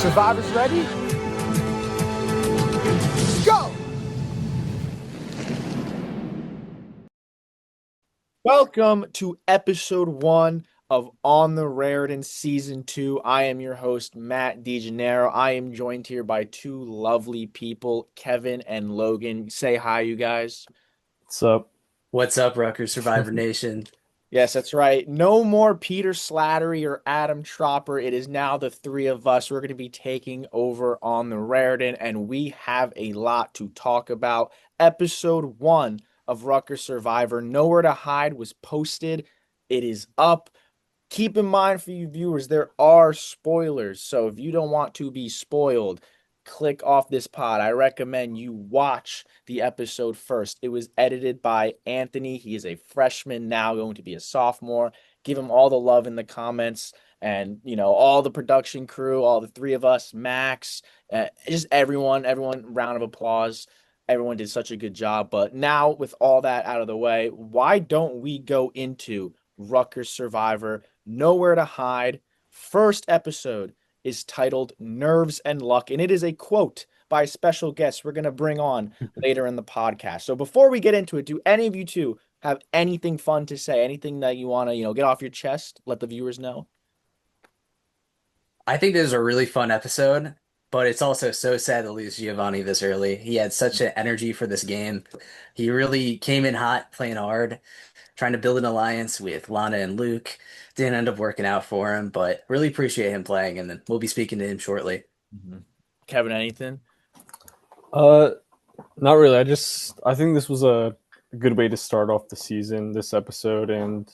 Survivors ready? Go! Welcome to episode 1 of On the Raritan Season 2. I am your host, Matt DeGennaro. I am joined here by two lovely people, Kevin and Logan. Say hi, you guys. What's up? What's up, Rutgers Survivor Nation? Yes, that's right. No more Peter Slattery or Adam Tropper. It is now the three of us. We're going to be taking over on the Raritan, and we have a lot to talk about. Episode 1 of Rutgers Survivor, Nowhere to Hide, was posted. It is up. Keep in mind for you viewers, there are spoilers. So if you don't want to be spoiled, click off this pod. I recommend you watch the episode first. It was edited by Anthony. He is a freshman now, going to be a sophomore. Give him all the love in the comments, and all the production crew, all the three of us, Max, just everyone, round of applause. Everyone did such a good job. But now with all that out of the way, why don't we go into Rutgers Survivor, Nowhere to Hide? First episode is titled Nerves and Luck, and it is a quote by a special guest we're going to bring on later in the podcast. So before we get into it, do any of you two have anything fun to say? Anything that you want to, get off your chest? Let the viewers know. I think this is a really fun episode, but it's also so sad to lose Giovanni this early. He had such an energy for this game. He really came in hot, playing hard, trying to build an alliance with Lana and Luke. Didn't end up working out for him, but really appreciate him playing, and then we'll be speaking to him shortly. Mm-hmm. Kevin, anything? Uh, Not really. I think this was a good way to start off the season, this episode, and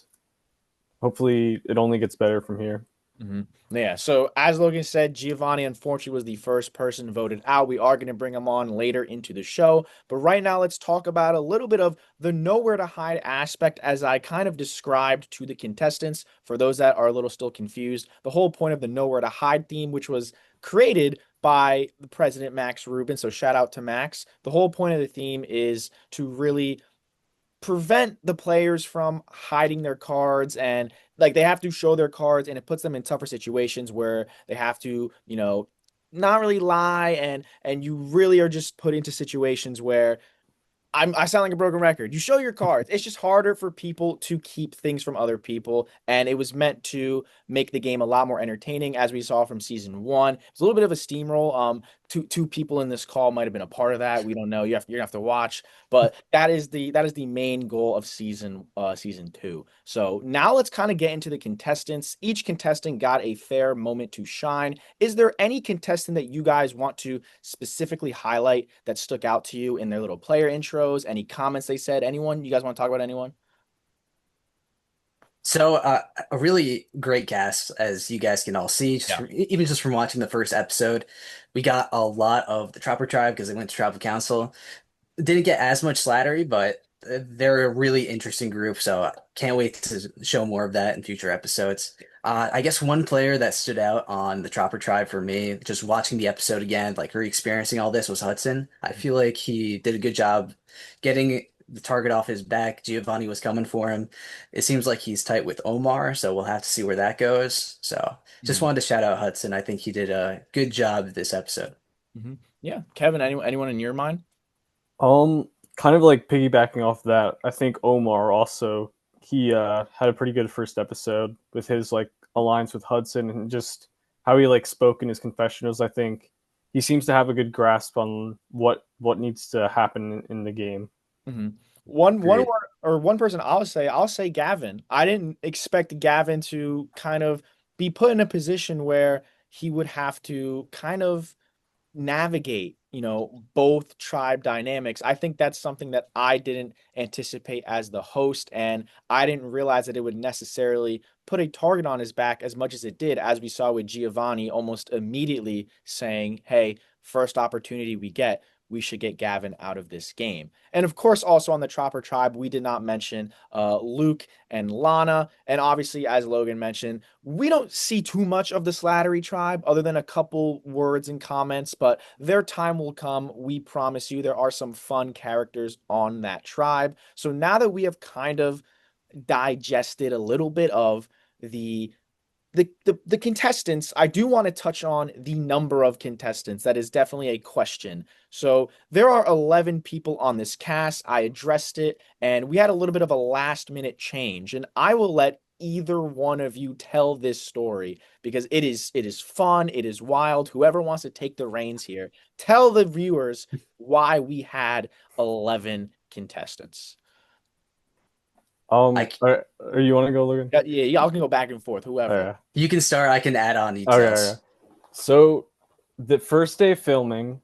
hopefully it only gets better from here. Mm-hmm. Yeah, so as Logan said, Giovanni unfortunately was the first person voted out. We are going to bring him on later into the show. But right now, let's talk about a little bit of the Nowhere to Hide aspect, as I kind of described to the contestants. For those that are a little still confused, the whole point of the Nowhere to Hide theme, which was created by the president, Max Rubin. So shout out to Max. The whole point of the theme is to really prevent the players from hiding their cards, and like they have to show their cards, and it puts them in tougher situations where they have to not really lie, and you really are just put into situations where I sound like a broken record. You show your cards. It's just harder for people to keep things from other people. And it was meant to make the game a lot more entertaining, as we saw from season 1. It's a little bit of a steamroll. Two people in this call might have been a part of that. We don't know. You're gonna have to watch. But that is the main goal of season 2. So now let's kind of get into the contestants. Each contestant got a fair moment to shine. Is there any contestant that you guys want to specifically highlight that stuck out to you in their little player intros? Any comments they said? Anyone? You guys want to talk about anyone? So, a really great cast, as you guys can all see, Yeah. even just from watching the first episode. We got a lot of the Tropper tribe because they went to Tribal Council. Didn't get as much Slattery, but they're a really interesting group, so can't wait to show more of that in future episodes. I guess one player that stood out on the Tropper tribe for me, just watching the episode again, like re-experiencing all this, was Hudson. I feel like he did a good job getting the target off his back. Giovanni was coming for him. It seems like he's tight with Omar, so we'll have to see where that goes. So just Mhm. wanted to shout out Hudson. I think he did a good job this episode. Mhm. Yeah, Kevin. Anyone in your mind? Kind of like piggybacking off that, I think Omar also he had a pretty good first episode with his like alliance with Hudson and just how he like spoke in his confessionals. I think he seems to have a good grasp on what needs to happen in the game. Mhm. One Agreed. word or one person I'll say Gavin. I didn't expect Gavin to kind of be put in a position where he would have to kind of navigate, both tribe dynamics. I think that's something that I didn't anticipate as the host, and I didn't realize that it would necessarily put a target on his back as much as it did, as we saw with Giovanni almost immediately saying, "Hey, first opportunity we get, we should get Gavin out of this game." And of course, also on the Tropper tribe, we did not mention Luke and Lana. And obviously, as Logan mentioned, we don't see too much of the Slattery tribe other than a couple words and comments, but their time will come. We promise you, there are some fun characters on that tribe. So now that we have kind of digested a little bit of the the contestants, I do want to touch on the number of contestants. That is definitely a question. So there are 11 people on this cast. I addressed it, and we had a little bit of a last minute change. And I will let either one of you tell this story because it is fun, it is wild. Whoever wants to take the reins here, tell the viewers why we had 11 contestants. I You want to go, Logan? Yeah, yeah, y'all can go back and forth, whoever. Okay. You can start. I can add on Okay. details. So the first day of filming,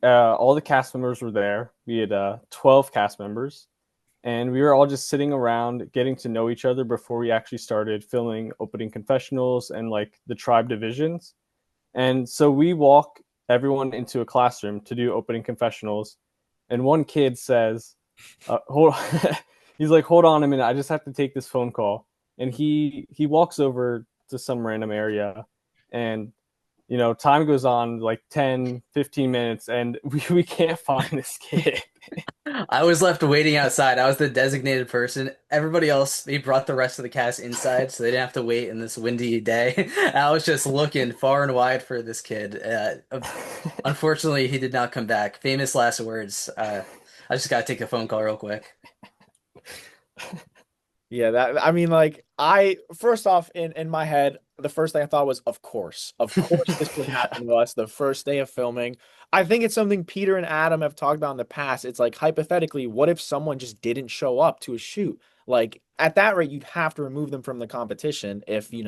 all the cast members were there. We had 12 cast members, and we were all just sitting around getting to know each other before we actually started filming opening confessionals and like the tribe divisions. And so we walk everyone into a classroom to do opening confessionals, and one kid says, "Hold." He's like, "Hold on a minute, I just have to take this phone call." And he walks over to some random area, and time goes on like 10, 15 minutes, and we can't find this kid. I was left waiting outside. I was the designated person. Everybody else, they brought the rest of the cast inside so they didn't have to wait in this windy day. I was just looking far and wide for this kid. Unfortunately, he did not come back. Famous last words. I just gotta take a phone call real quick. Yeah, that I mean, like I first off in my head, the first thing I thought was, of course, this would happen to us the first day of filming. I think it's something Peter and Adam have talked about in the past. It's like hypothetically, what if someone just didn't show up to a shoot? Like at that rate, you'd have to remove them from the competition if you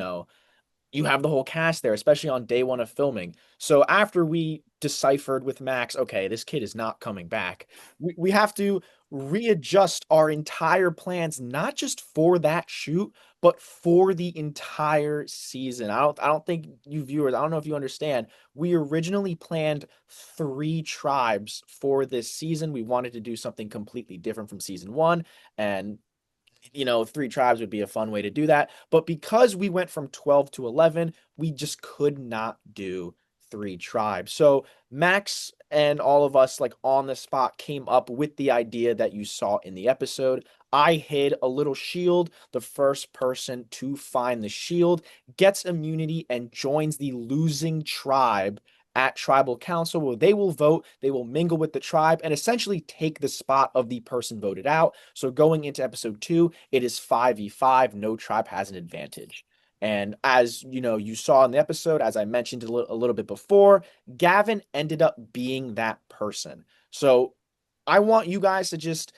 have the whole cast there, especially on day one of filming. So after we deciphered with Max, okay, this kid is not coming back, we have to readjust our entire plans, not just for that shoot, but for the entire season. I don't think you viewers, I don't know if you understand. We originally planned 3 tribes for this season. We wanted to do something completely different from season one. And 3 tribes would be a fun way to do that. But because we went from 12 to 11, we just could not do 3 tribes. So Max and all of us, like on the spot, came up with the idea that you saw in the episode. I hid a little shield. The first person to find the shield gets immunity and joins the losing tribe at tribal council where they will vote, they will mingle with the tribe and essentially take the spot of the person voted out. So going into episode 2, it is 5v5, no tribe has an advantage. And as you saw in the episode, as I mentioned a little bit before, Gavin ended up being that person. So I want you guys to just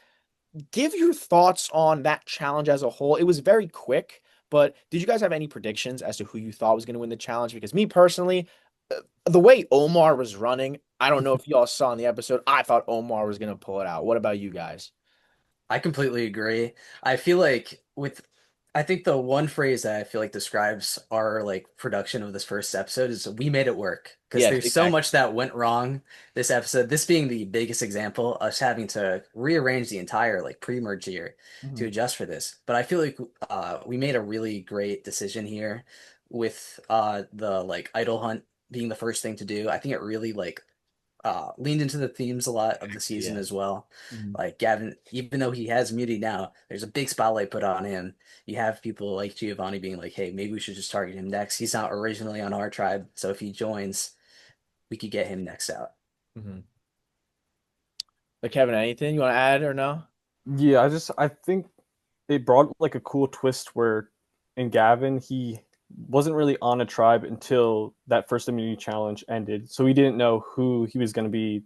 give your thoughts on that challenge as a whole. It was very quick, but did you guys have any predictions as to who you thought was going to win the challenge? Because me personally, the way Omar was running, I don't know if y'all saw in the episode, I thought Omar was going to pull it out. What about you guys? I completely agree. I feel like I think the one phrase that I feel like describes our like production of this first episode is we made it work because Yes, there's so exactly. much that went wrong this episode. This being the biggest example, us having to rearrange the entire like pre-merge here to Mhm. adjust for this. But I feel like we made a really great decision here with the like idol hunt being the first thing to do. I think it really like leaned into the themes a lot of the season Yeah. as well. Mhm. Like Gavin, even though he has immunity now, there's a big spotlight put on him. You have people like Giovanni being like, "Hey, maybe we should just target him next. He's not originally on our tribe, so if he joins, we could get him next out." Mhm. But Kevin, anything you want to add or no? Yeah, I think it brought like a cool twist where in Gavin he wasn't really on a tribe until that first immunity challenge ended, so he didn't know who he was going to be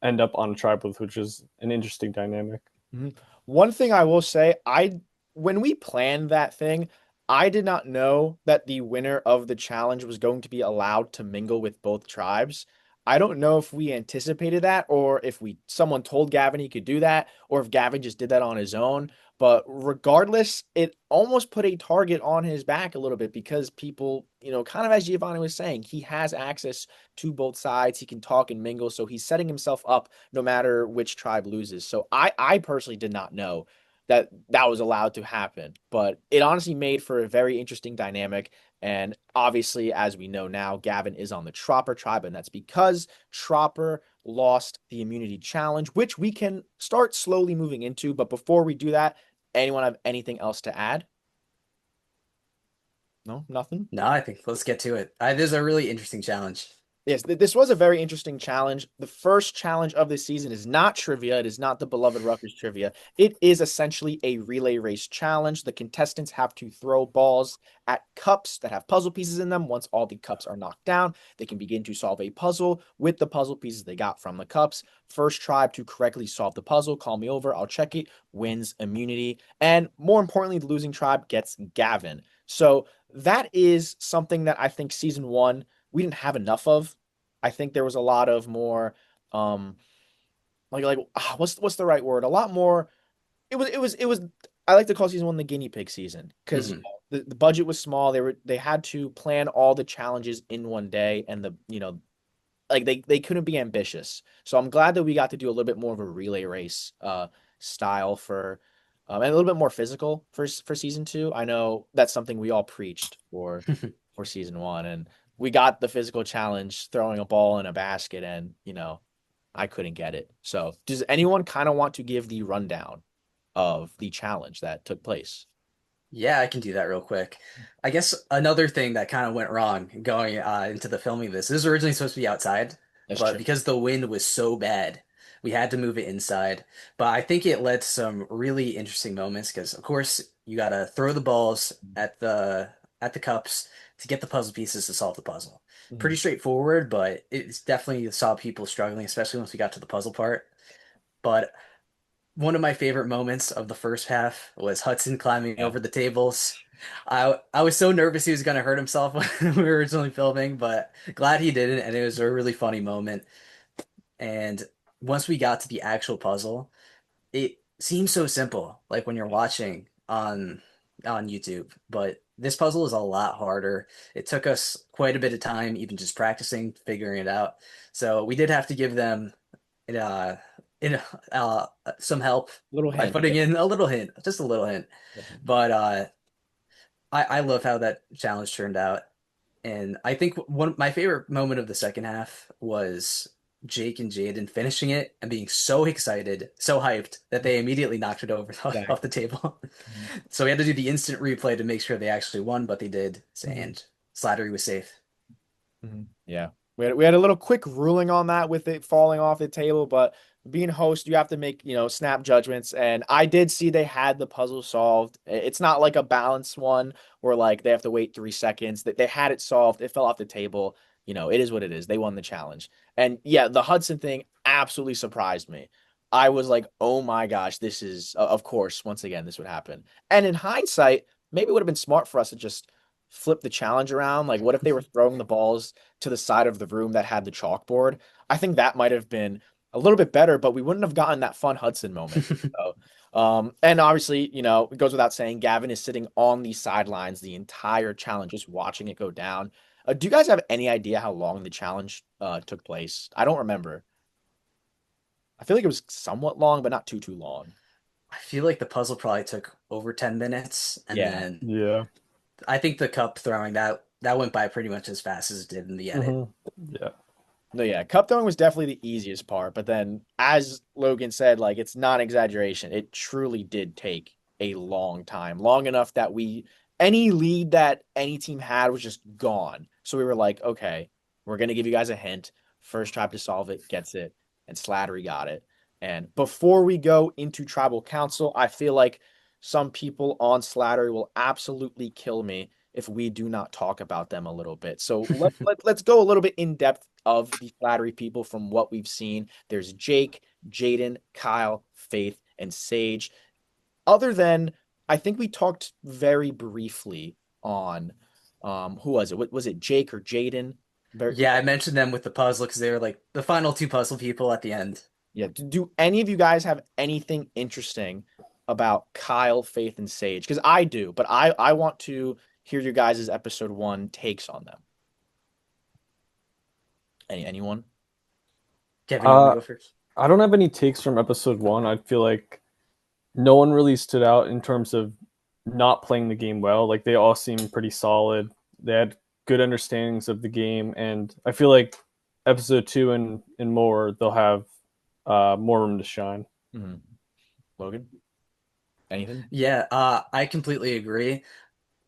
end up on a tribe with, which is an interesting dynamic. Mhm. One thing I will say, I when we planned that thing, I did not know that the winner of the challenge was going to be allowed to mingle with both tribes. I don't know if we anticipated that or if we someone told Gavin he could do that or if Gavin just did that on his own. But regardless, it almost put a target on his back a little bit because people, kind of as Giovanni was saying, he has access to both sides. He can talk and mingle, so he's setting himself up no matter which tribe loses. So I personally did not know that that was allowed to happen, but it honestly made for a very interesting dynamic. And obviously, as we know now, Gavin is on the Tropper tribe, and that's because Tropper lost the immunity challenge, which we can start slowly moving into. But before we do that, anyone have anything else to add? No, nothing. No, I think let's get to it. This is a really interesting challenge. Yes, this was a very interesting challenge. The first challenge of this season is not trivia. It is not the beloved Rutgers trivia. It is essentially a relay race challenge. The contestants have to throw balls at cups that have puzzle pieces in them. Once all the cups are knocked down, they can begin to solve a puzzle with the puzzle pieces they got from the cups. First tribe to correctly solve the puzzle, call me over, I'll check it, wins immunity. And more importantly, the losing tribe gets Gavin. So that is something that I think season one we didn't have enough of. I think there was a lot of more um what's the right word? A lot more it was I like to call season one the guinea pig season because Hmm. the budget was small. They had to plan all the challenges in one day and they couldn't be ambitious. So I'm glad that we got to do a little bit more of a relay race style for and a little bit more physical for season two. I know that's something we all preached for season one, and we got the physical challenge throwing a ball in a basket, and I couldn't get it. So does anyone kind of want to give the rundown of the challenge that took place? Yeah, I can do that real quick. I guess another thing that kind of went wrong going into the filming of this was originally supposed to be outside, That's but true. because the wind was so bad, we had to move it inside. But I think it led to some really interesting moments because, of course, you gotta throw the balls at the cups to get the puzzle pieces to solve the puzzle. Pretty Mhm. straightforward, but it's definitely saw people struggling, especially once we got to the puzzle part. But one of my favorite moments of the first half was Hudson climbing Yeah. over the tables. I was so nervous he was gonna hurt himself when we were originally filming, but glad he didn't, and it was a really funny moment. And once we got to the actual puzzle, it seems so simple, like when you're watching on YouTube, but this puzzle is a lot harder. It took us quite a bit of time, even just practicing, figuring it out. So we did have to give them uh, in some help Little by hint. putting in a little hint, just a little hint. But I love how that challenge turned out, and I think one my favorite moment of the second half was Jake and Jaden finishing it and being so excited, so hyped that they immediately knocked it over off the Exactly. table. So we had to do the instant replay to make sure they actually won, but they did, Mhm. and Slattery was safe. Yeah. We had a little quick ruling on that with it falling off the table, but being host, you have to make, snap judgments. And I did see they had the puzzle solved. It's not like a balanced one where like they have to wait 3 seconds. That they had it solved. It fell off the table. It is what it is. They won the challenge. And yeah, the Hudson thing absolutely surprised me. I was like, oh my gosh, this is, of course, once again, this would happen. And in hindsight, maybe it would have been smart for us to just flip the challenge around. Like, what if they were throwing the balls to the side of the room that had the chalkboard? I think that might have been a little bit better, but we wouldn't have gotten that fun Hudson moment. So, and obviously, it goes without saying, Gavin is sitting on the sidelines the entire challenge, just watching it go down. Do you guys have any idea how long the challenge took place? I don't remember. I feel like it was somewhat long, but not too long. I feel like the puzzle probably took over 10 minutes, and Yeah. then Yeah. I think the cup throwing that went by pretty much as fast as it did in the edit. Hmm. Yeah. No, yeah, cup throwing was definitely the easiest part, but then as Logan said, like it's not exaggeration. It truly did take a long time, long enough that any lead that any team had was just gone. So we were like, okay, we're gonna give you guys a hint. First tribe to solve it gets it, and Slattery got it. And before we go into tribal council, I feel like some people on Slattery will absolutely kill me if we do not talk about them a little bit. So let's go a little bit in depth of the Slattery people from what we've seen. There's Jake, Jaden, Kyle, Faith, and Sage. Other than, I think we talked very briefly on who was it? What was it, Jake or Jaden? Very, Yeah, I mentioned them with the puzzle because they were like the final two puzzle people at the end. yeah. Do any of you guys have anything interesting about Kyle, Faith, and Sage? Because I do, but I want to hear your guys' episode one takes on them. Anyone? Kevin, you want to Uh, go first? I don't have any takes from episode one. I feel like no one really stood out in terms of not playing the game well. Like they all seemed pretty solid. They had good understandings of the game, and I feel like episode two and more they'll have more room to shine. Mhm. Logan? Anything? Yeah, I completely agree.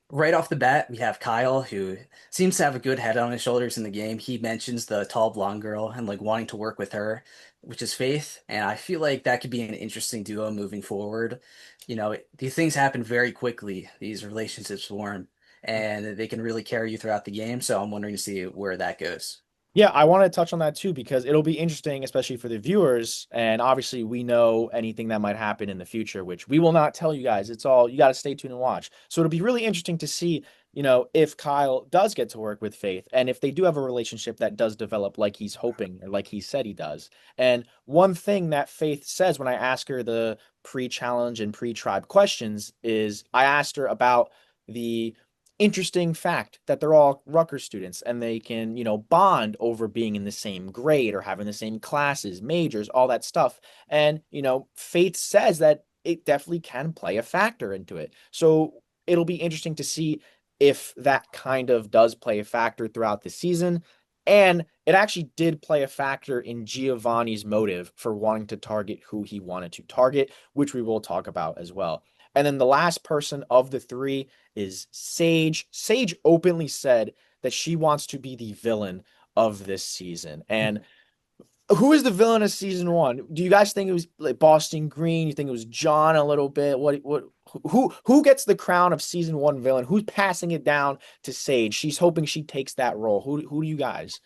Right off the bat, we have Kyle, who seems to have a good head on his shoulders in the game. He mentions the tall blonde girl and like wanting to work with her, which is Faith, and I feel like that could be an interesting duo moving forward. These things happen very quickly, these relationships form, and they can really carry you throughout the game. So I'm wondering to see where that goes. Yeah, I want to touch on that too because it'll be interesting, especially for the viewers. And obviously, we know anything that might happen in the future, which we will not tell you guys. It's all you got to stay tuned and watch. So it'll be really interesting to see, if Kyle does get to work with Faith and if they do have a relationship that does develop like he's hoping or like he said he does. And one thing that Faith says when I ask her the pre-challenge and pre-tribe questions is I asked her about the interesting fact that they're all Rutgers students and they can, bond over being in the same grade or having the same classes, majors, all that stuff. And, Faith says that it definitely can play a factor into it. So it'll be interesting to see if that kind of does play a factor throughout the season. And it actually did play a factor in Giovanni's motive for wanting to target who he wanted to target, which we will talk about as well. And then the last person of the three is Sage. Sage openly said that she wants to be the villain of this season. And who is the villain of season one? Do you guys think it was like Boston Green? You think it was John a little bit? Who gets the crown of season one villain? Who's passing it down to Sage? She's hoping she takes that role. Who do you guys?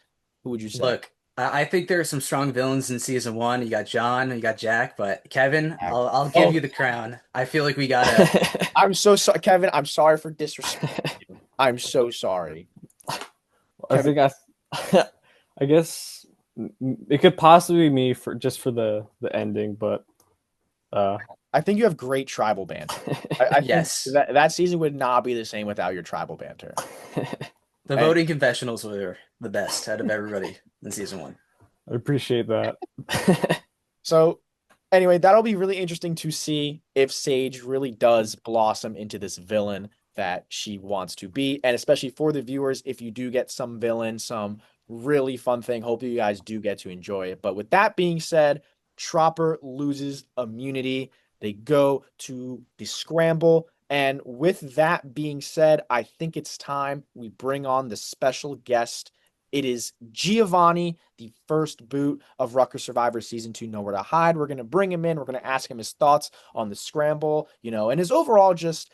Who would you say? Look, I think there are some strong villains in season one. You got John, you got Jack, but Kevin, I'll give Oh, you the crown. I feel like we gotta. I'm so sorry, Kevin. I'm sorry for disrespecting you. I'm so sorry. I Kevin, think I guess it could possibly be me for just for the ending, but uh, I think you have great tribal banter. I think Yes, that season would not be the same without your tribal banter. the And voting confessionals were the best out of everybody in season one. I appreciate that. so, anyway, that'll be really interesting to see if Sage really does blossom into this villain that she wants to be. And especially for the viewers, if you do get some villain, some really fun thing, hopefully you guys do get to enjoy it. But with that being said, Tropper loses immunity. They go to the scramble. And with that being said, I think it's time we bring on the special guest. It is Giovanni, the first boot of Rutgers Survivor Season 2, Nowhere to Hide. We're going to bring him in. We're going to ask him his thoughts on the scramble, and his overall just,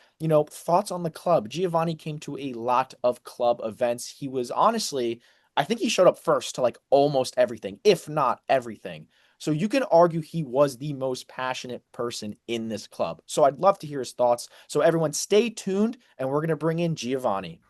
thoughts on the club. Giovanni came to a lot of club events. He was honestly, I think he showed up first to like almost everything, if not everything. So you can argue he was the most passionate person in this club. So I'd love to hear his thoughts. So everyone stay tuned and we're going to bring in Giovanni.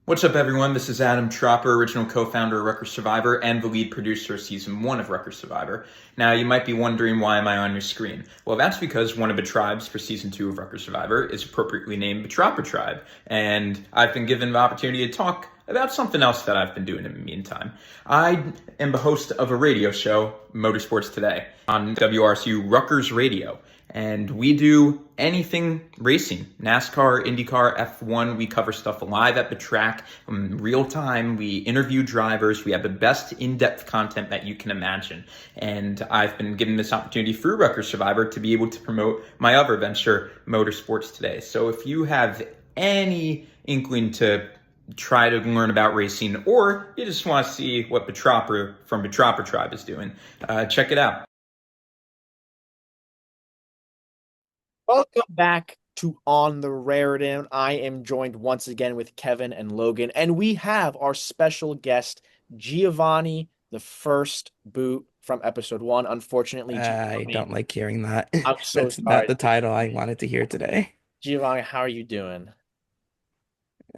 What's up, everyone? This is Adam Tropper, original co-founder of Rutgers Survivor and the lead producer of Season 1 of Rutgers Survivor. Now, you might be wondering, why am I on your screen? Well, that's because one of the tribes for Season 2 of Rutgers Survivor is appropriately named the Tropper Tribe, and I've been given the opportunity to talk about something else that I've been doing in the meantime. I am the host of a radio show, Motorsports Today, on WRSU Rutgers Radio. And we do anything racing, NASCAR, IndyCar, F1. We cover stuff live at the track, real time. We interview drivers. We have the best in-depth content that you can imagine. And I've been given this opportunity through Rutgers Survivor to be able to promote my other venture, Motorsports Today. So if you have any inkling to try to learn about racing, or you just want to see what the Tropper from the Tropper Tribe is doing, check it out. Welcome back to On the Raritan. I am joined once again with Kevin and Logan, and we have our special guest, Giovanni, the first boot from episode one. Unfortunately, I Giovanni, don't like hearing that. I'm so That's not sorry. the title I wanted to hear today. Giovanni, how are you doing?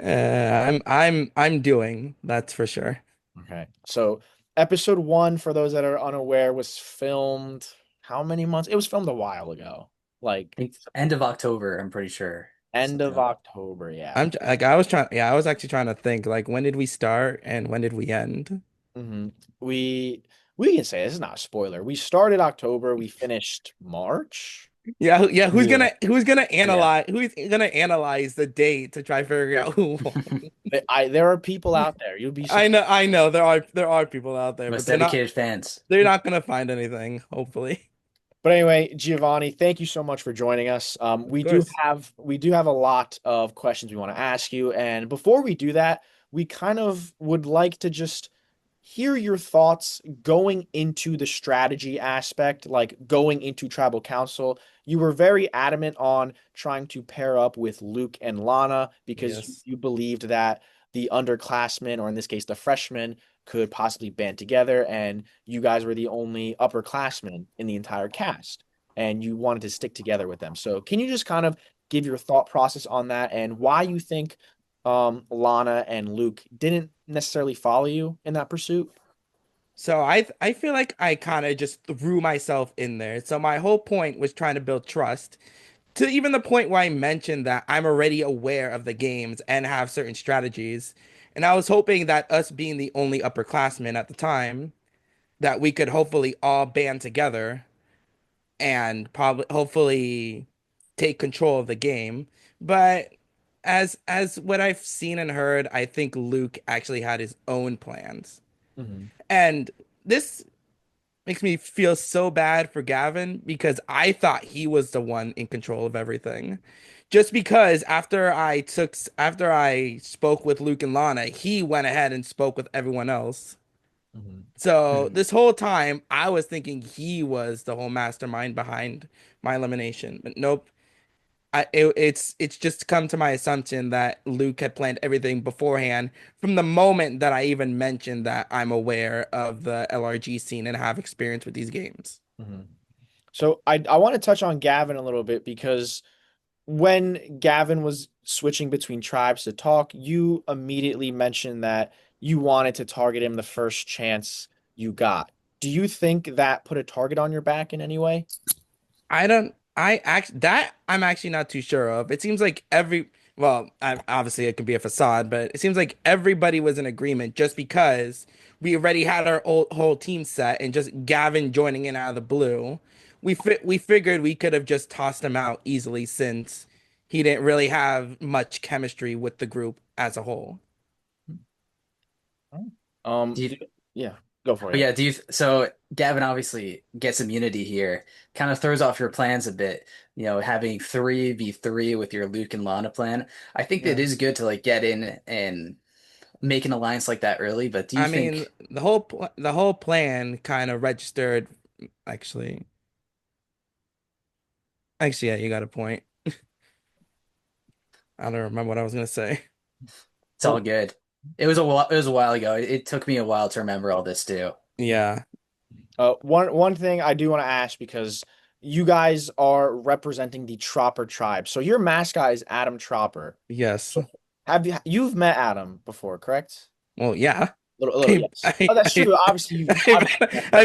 I'm doing, that's for sure. Okay. So, episode one, for those that are unaware, was filmed how many months? It was filmed a while ago, like I think end of October, I'm pretty sure. end Something of like October. Yeah. I'm like I was trying, yeah, I was actually trying to think like when did we start and when did we end? hmm We we can say this is not a spoiler. We started October, we finished March. Yeah, yeah, Yeah. Yeah. who's gonna analyze the date to try to figure out who won? There are people out there. You'll be surprised. I know there are people out there, Most but dedicated fans. they're not gonna find anything, hopefully. But anyway, Giovanni, thank you so much for joining us. Of course. We do have a lot of questions we want to ask you, and before we do that, we kind of would like to just hear your thoughts going into the strategy aspect, like going into tribal council. You were very adamant on trying to pair up with Luke and Lana because Yes. you believed that the underclassmen, or in this case, the freshmen, could possibly band together, and you guys were the only upperclassmen in the entire cast, and you wanted to stick together with them. So, can you just kind of give your thought process on that and why you think Lana and Luke didn't necessarily follow you in that pursuit? So I feel like I kind of just threw myself in there. So my whole point was trying to build trust to even the point where I mentioned that I'm already aware of the games and have certain strategies. And I was hoping that us being the only upperclassmen at the time, that we could hopefully all band together and probably hopefully take control of the game. But as what I've seen and heard, I think Luke actually had his own plans. Hmm. And this makes me feel so bad for Gavin because I thought he was the one in control of everything. Just because after I spoke with Luke and Lana, he went ahead and spoke with everyone else. Hmm. So this whole time I was thinking he was the whole mastermind behind my elimination. But nope. It's just come to my assumption that Luke had planned everything beforehand from the moment that I even mentioned that I'm aware of the LRG scene and have experience with these games. Hmm. So I want to touch on Gavin a little bit because when Gavin was switching between tribes to talk, you immediately mentioned that you wanted to target him the first chance you got. Do you think that put a target on your back in any way? I don't. I act that I'm actually not too sure of. It seems like well, obviously it could be a facade, but it seems like everybody was in agreement just because we already had our whole team set and just Gavin joining in out of the blue. We figured we could have just tossed him out easily since he didn't really have much chemistry with the group as a whole. Do you, Yeah, go for but it. yeah, so Gavin obviously gets immunity here, kind of throws off your plans a bit, having 3v3 with your Luke and Lana plan. I think that it Yeah. is good to like get in and make an alliance like that early, but do you I mean, think the whole plan kind of registered actually. Actually, yeah, you got a point. I don't remember what I was gonna say. it's all good? It was a while ago. It took me a while to remember all this too. Yeah. One thing I do want to ask because you guys are representing the Tropper tribe. So your mascot is Adam Tropper. Yes. So you've met Adam before, correct? Well, yeah. A little, yes. Oh, that's true. I've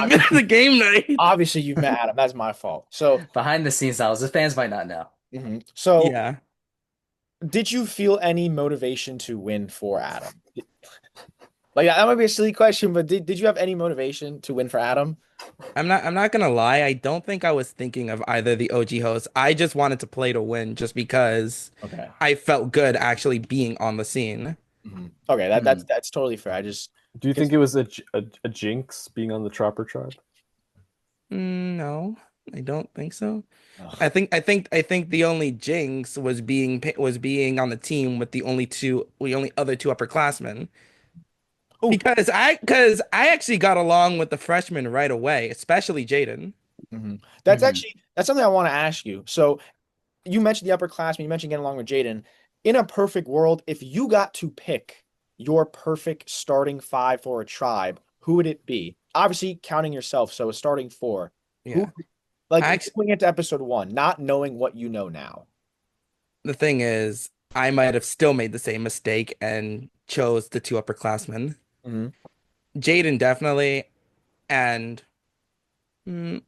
been to the game night. Obviously you've met Adam. That's my fault. So, Behind the scenes knowledge, the fans might not know. mhm. So Yeah. did you feel any motivation to win for Adam? Like that might be a silly question, but did you have any motivation to win for Adam? I'm not gonna lie. I don't think I was thinking of either the OG hosts. I just wanted to play to win just because Okay. I felt good actually being on the scene. Mhm. Okay, Hmm. that's totally fair. I just Do you think because it was a jinx being on the Tropper tribe? No, I don't think so. ugh. I think the only jinx was being on the team with the only other two upperclassmen. Oh, Because I actually got along with the freshmen right away, especially Jaden. mhm. Hmm. That's something I want to ask you. So you mentioned the upperclassmen, you mentioned getting along with Jaden. In a perfect world, if you got to pick your perfect starting five for a tribe, who would it be? Obviously, counting yourself, so a starting four. Who, Yeah. like I actually, going into episode one, not knowing what you know now. the thing is, I might have still made the same mistake and chose the two upperclassmen. Mhm. Jaden definitely, and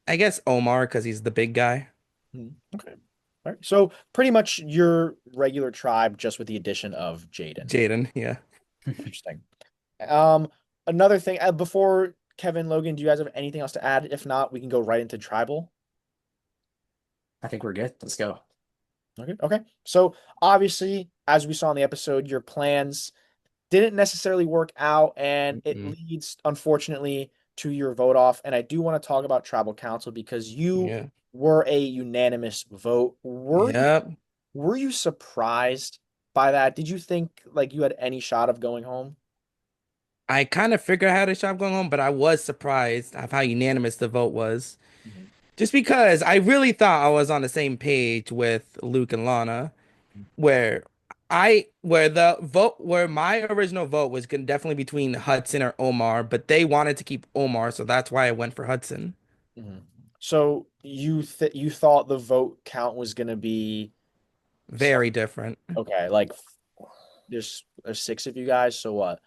I guess Omar because he's the big guy. Mhm. Okay. All right. So pretty much your regular tribe, just with the addition of Jaden. Jaden, yeah. Interesting. Um, Another thing, before Kevin, Logan, do you guys have anything else to add? If not, we can go right into tribal. I think we're good. Let's go. Okay. Okay. So obviously, as we saw in the episode, your plans didn't necessarily work out, and it Mm-mm. leads, unfortunately, to your vote off. And I do want to talk about tribal council because you Yeah. were a unanimous vote. Yep. Were you surprised by that? Did you think like you had any shot of going home? I kind of figured I had a shot going home, but I was surprised of how unanimous the vote was. Mhm. Just because I really thought I was on the same page with Luke and Lana, where where my original vote was gonna definitely between Hudson or Omar, but they wanted to keep Omar, so that's why I went for Hudson. Mhm. So you thought the vote count was gonna be Very different. okay, like there's six of you guys, so what?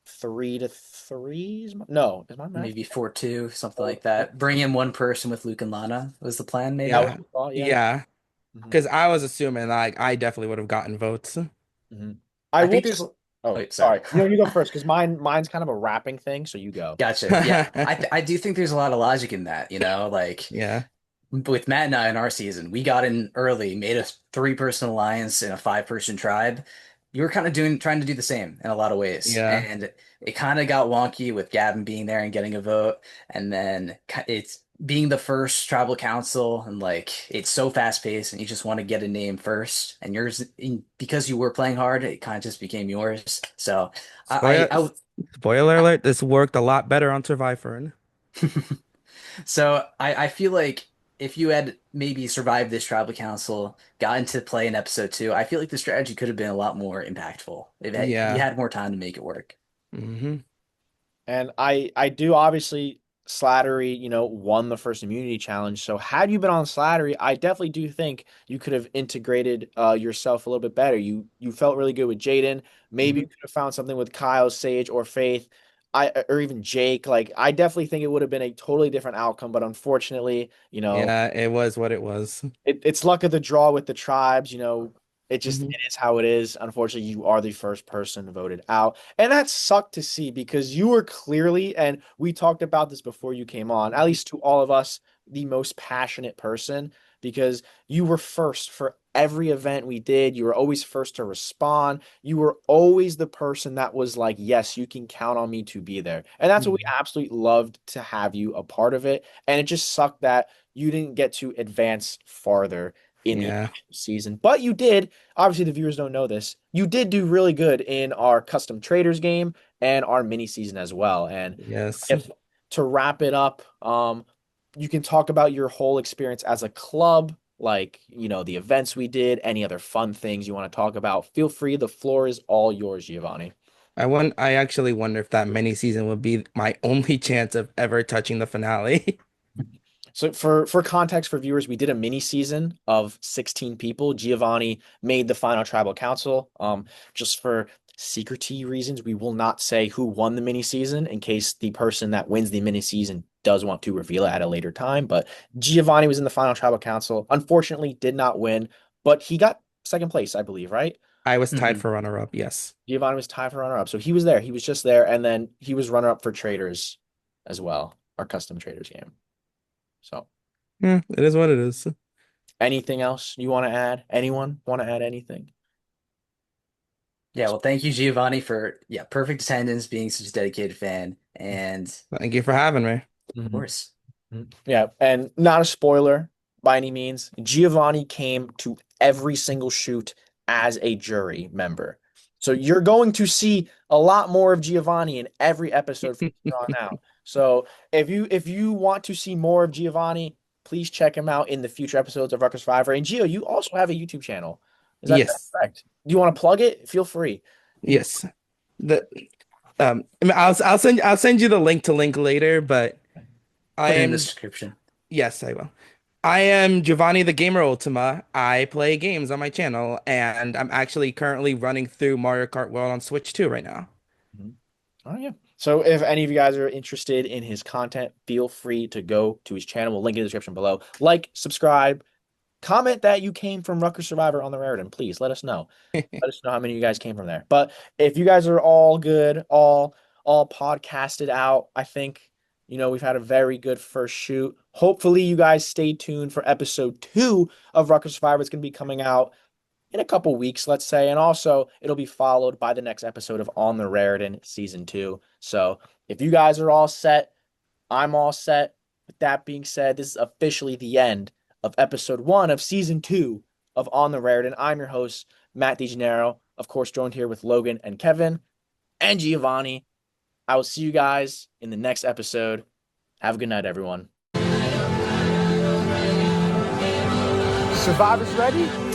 3-3 no, is my math? Maybe 4-2, something Four, like that. Bring in one person with Luke and Lana was the plan, that maybe. was Yeah. your thought, yeah. Yeah. Mhm, Because I was assuming like I definitely would have gotten votes. mhm. I I will. think there's. Oh, Wait, sorry. sorry. You go first because mine's kind of a wrapping thing. So you go. Gotcha. Yeah, I do think there's a lot of logic in that. Like Yeah. with Matt and I in our season, we got in early, made a three-person alliance in a five-person tribe. You were kind of trying to do the same in a lot of ways, Yeah. and it kind of got wonky with Gavin being there and getting a vote, and then it's being the first tribal council, and like it's so fast-paced, and you just want to get a name first, and yours, because you were playing hard, it kind of just became yours. So Spoiler I spoiler alert, this worked a lot better on Survivor. So I feel like if you had maybe survived this tribal council, got into play in episode two, I feel like the strategy could have been a lot more impactful. You Yeah. had more time to make it work. Hmm. And I do obviously Slattery, won the first immunity challenge. So had you been on Slattery, I definitely do think you could have integrated yourself a little bit better. You felt really good with Jaden. Maybe you Mhm. could have found something with Kyle, Sage, or Faith. Or even Jake. Like I definitely think it would have been a totally different outcome, but unfortunately, Yeah, it was what it was. it's luck of the draw with the tribes. Hmm. It is how it is. Unfortunately, you are the first person voted out, and that sucked to see because you were clearly, and we talked about this before you came on, at least to all of us, the most passionate person because you were first for every event we did. You were always first to respond. You were always the person that was like, yes, you can count on me to be there. And that's what we Mhm. absolutely loved to have you a part of it. And it just sucked that you didn't get to advance farther in the Yeah. actual season. But you did. Obviously, the viewers don't know this. You did do really good in our custom traders game and our mini season as well. And Yes. if to wrap it up, you can talk about your whole experience as a club, like, the events we did, any other fun things you want to talk about. Feel free. The floor is all yours, Giovanni. I actually wonder if that mini season would be my only chance of ever touching the finale. So for context for viewers, we did a mini season of 16 people. Giovanni made the final tribal council. Just for secrecy reasons, we will not say who won the mini season in case the person that wins the mini season does want to reveal it at a later time. But Giovanni was in the final tribal council. Unfortunately, did not win, but he got second place, I believe, right? I was tied Mhm. for runner-up, yes. Giovanni was tied for runner-up. So he was there. He was just there, and then he was runner-up for traders as well, our custom traders game. So. Yeah, it is what it is. Anything else you want to add? Anyone want to add anything? Yeah, well, thank you, Giovanni, for perfect attendance, being such a dedicated fan, and Thank you for having me. of Mhm. course. Mhm. Yeah, and not a spoiler by any means. Giovanni came to every single shoot as a jury member. So you're going to see a lot more of Giovanni in every episode from here on out. So if you want to see more of Giovanni, please check him out in the future episodes of Rutgers Survivor. And Gio, you also have a YouTube channel. Is that Yes. correct? Do you want to plug it? Feel free. You Yes. The I mean, I'll send you the link later, but I Put it in the am description. yes, I will. I am Giovanni the Gamer Ultima. I play games on my channel, and I'm actually currently running through Mario Kart World on Switch 2 right now. Mhm. Oh yeah. So if any of you guys are interested in his content, feel free to go to his channel. We'll link in the description below. Like, subscribe, comment that you came from Rutgers Survivor on the Raritan. Please let us know. Let us know how many of you guys came from there. But if you guys are all good, all podcasted out, I think we've had a very good first shoot. Hopefully, you guys stay tuned for episode 2 of Rutgers Survivor. It's going to be coming out in a couple weeks, let's say. And also, it'll be followed by the next episode of On the Raritan season 2. So if you guys are all set, I'm all set. With that being said, this is officially the end of episode 1 of season 2 of On the Raritan. I'm your host, Matt DeGennaro, of course, joined here with Logan and Kevin and Giovanni. I will see you guys in the next episode. Have a good night, everyone. Survivors ready?